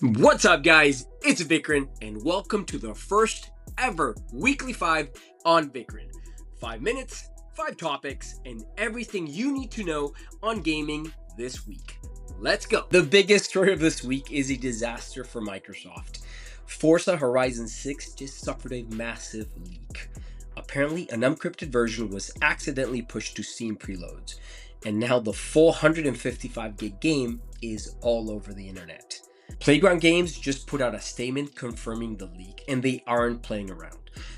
What's up, guys? It's Vikren, and welcome to the first ever Weekly 5 on Vikren. 5 minutes, 5 topics, and everything you need to know on gaming this week. Let's go. The biggest story of this week is a disaster for Microsoft. Forza Horizon 6 just suffered a massive leak. Apparently, an unencrypted version was accidentally pushed to Steam preloads, and now the full 155 gig game is all over the internet. Playground Games just put out a statement confirming the leak, and they aren't playing around.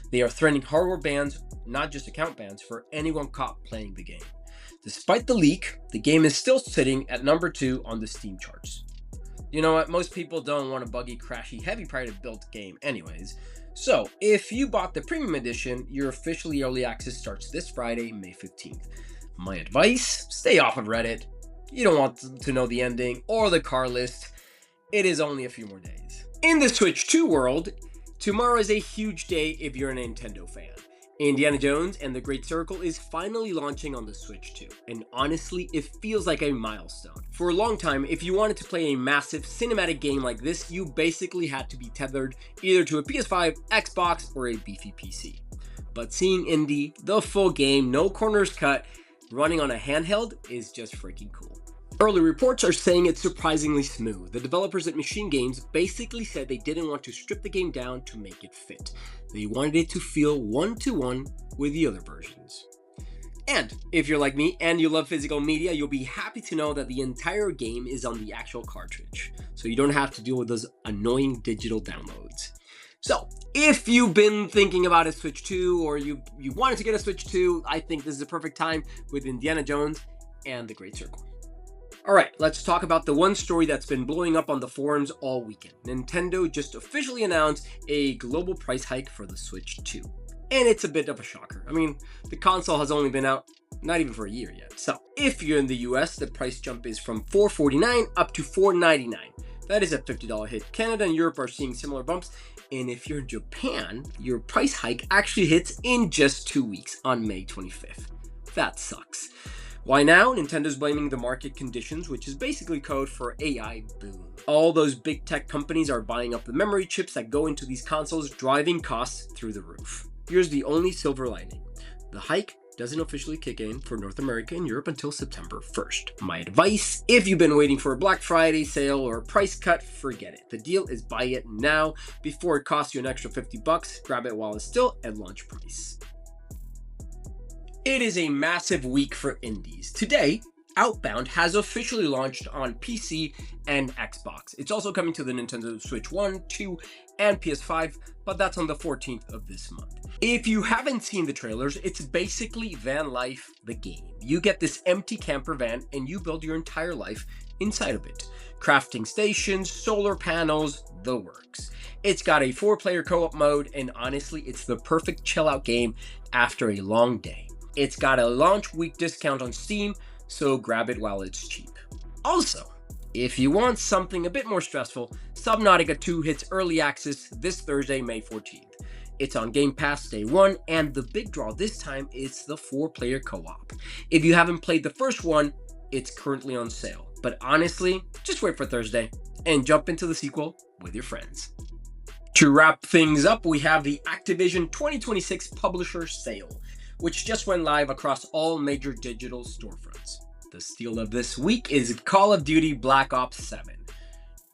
They are threatening hardware bans, not just account bans, for anyone caught playing the game. Despite the leak, the game is still sitting at number 2 on the Steam charts. You know what, most people don't want a buggy, crashy, heavy prior built game anyways. So, if you bought the premium edition, your officially early access starts this Friday, May 15th. My advice, stay off of Reddit. You don't want to know the ending or the car list. It is only a few more days. In the Switch 2 world, tomorrow is a huge day if you're a Nintendo fan. Indiana Jones and the Great Circle is finally launching on the Switch 2, and honestly, it feels like a milestone. For a long time, if you wanted to play a massive cinematic game like this, you basically had to be tethered either to a PS5, Xbox, or a beefy PC. But seeing Indy, the full game, no corners cut, running on a handheld is just freaking cool. Early reports are saying it's surprisingly smooth. The developers at Machine Games basically said they didn't want to strip the game down to make it fit. They wanted it to feel one-to-one with the other versions. And if you're like me and you love physical media, you'll be happy to know that the entire game is on the actual cartridge, so you don't have to deal with those annoying digital downloads. So, if you've been thinking about a Switch 2 or you wanted to get a Switch 2, I think this is the perfect time with Indiana Jones and the Great Circle. Alright, let's talk about the one story that's been blowing up on the forums all weekend. Nintendo just officially announced a global price hike for the Switch 2. And it's a bit of a shocker. I mean, the console has only been out not even for a year yet. So, if you're in the US, the price jump is from $449 up to $499. That is a $50 hit. Canada and Europe are seeing similar bumps. And if you're in Japan, your price hike actually hits in just 2 weeks on May 25th. That sucks. Why now? Nintendo's blaming the market conditions, which is basically code for AI boom. All those big tech companies are buying up the memory chips that go into these consoles, driving costs through the roof. Here's the only silver lining. The hike doesn't officially kick in for North America and Europe until September 1st. My advice, if you've been waiting for a Black Friday sale or a price cut, forget it. The deal is buy it now before it costs you an extra $50. Grab it while it's still at launch price. It is a massive week for indies. Today, Outbound has officially launched on PC and Xbox. It's also coming to the Nintendo Switch 1, 2, and PS5, but that's on the 14th of this month. If you haven't seen the trailers, it's basically Van Life, the game. You get this empty camper van and you build your entire life inside of it. Crafting stations, solar panels, the works. It's got a 4-player co-op mode, and honestly, it's the perfect chill-out game after a long day. It's got a launch week discount on Steam, so grab it while it's cheap. Also, if you want something a bit more stressful, Subnautica 2 hits early access this Thursday, May 14th. It's on Game Pass day 1, and the big draw this time is the 4-player co-op. If you haven't played the first one, it's currently on sale. But honestly, just wait for Thursday and jump into the sequel with your friends. To wrap things up, we have the Activision 2026 Publisher Sale, which just went live across all major digital storefronts. The steal of this week is Call of Duty Black Ops 7.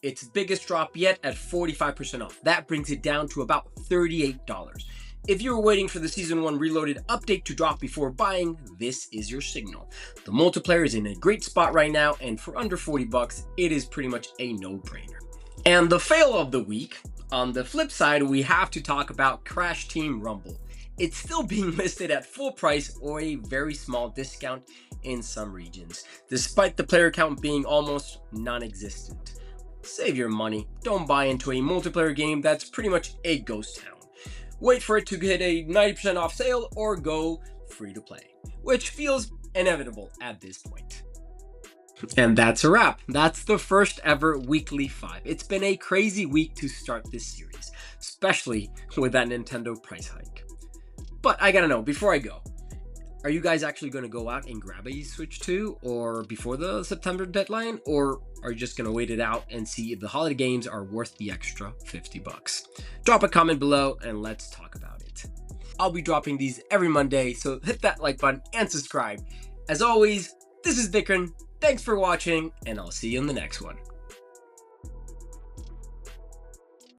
Its biggest drop yet at 45% off. That brings it down to about $38. If you were waiting for the Season 1 Reloaded update to drop before buying, this is your signal. The multiplayer is in a great spot right now, and for under $40, it is pretty much a no-brainer. And the fail of the week, on the flip side, we have to talk about Crash Team Rumble. It's still being listed at full price or a very small discount in some regions, despite the player count being almost non-existent. Save your money. Don't buy into a multiplayer game that's pretty much a ghost town. Wait for it to hit a 90% off sale or go free to play, which feels inevitable at this point. And that's a wrap. That's the first ever Weekly 5. It's been a crazy week to start this series, especially with that Nintendo price hike. But I gotta know, before I go, Are you guys actually going to go out and grab a Switch 2 or before the September deadline? Or are you just going to wait it out and see if the holiday games are worth the extra $50? Drop a comment below and let's talk about it. I'll be dropping these every Monday, so hit that like button and subscribe. As always, this is Vikren. Thanks for watching, and I'll see you in the next one.